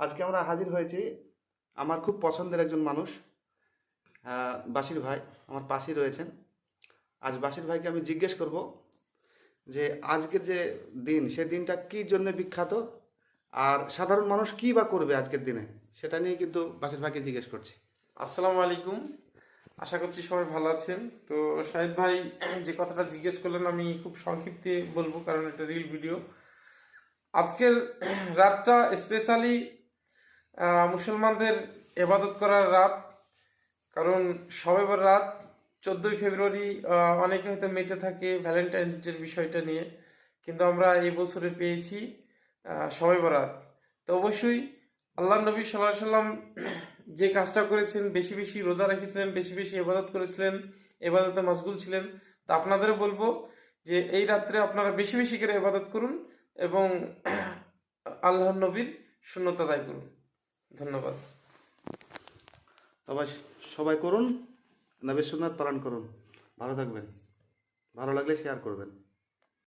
আজকে আমরা হাজির হয়েছি আমার খুব পছন্দের একজন মানুষ, বাসির ভাই আমার পাশেই রয়েছেন। আজ বাসির ভাইকে আমি জিজ্ঞেস করব যে আজকের যে দিন সে দিনটা কী জন্য বিখ্যাত, আর সাধারণ মানুষ কী বা করবে আজকের দিনে, সেটা নিয়ে কিন্তু বাসির ভাইকে জিজ্ঞেস করছি। আসসালামু আলাইকুম। আশা করছি সবাই ভালো আছেন। তো শাহিদ ভাই যে কথাটা জিজ্ঞেস করলেন আমি খুব সংক্ষিপ্তে বলবো, কারণ এটা রিল ভিডিও। আজকের রাতটা স্পেশালি মুসলমানদের ইবাদত করার রাত, কারণ শবে বরাত 14ই ফেব্রুয়ারি। অনেকে হয়তো মেতে থাকে ভ্যালেন্টাইন্স ডের বিষয়টা নিয়ে, কিন্তু আমরা এই বছরে পেয়েছি শবে বরাত। তো অবশ্যই আল্লাহ নবী সাল্লাল্লাহু আলাইহি সাল্লাম যে কাজটা করেছেন, বেশি বেশি রোজা রেখেছিলেন, বেশি বেশি ইবাদত করেছিলেন, ইবাদতে মশগুল ছিলেন। তা আপনাদেরও বলবো যে এই রাত্রে আপনারা বেশি বেশি করে ইবাদত করুন এবং আল্লাহর নবীর সুন্নত আদায় করুন। ধন্যবাদ। তবে সবাই করুন, নবী সুন্নাত পালন করুন। ভালো থাকবেন, ভালো লাগলে শেয়ার করবেন।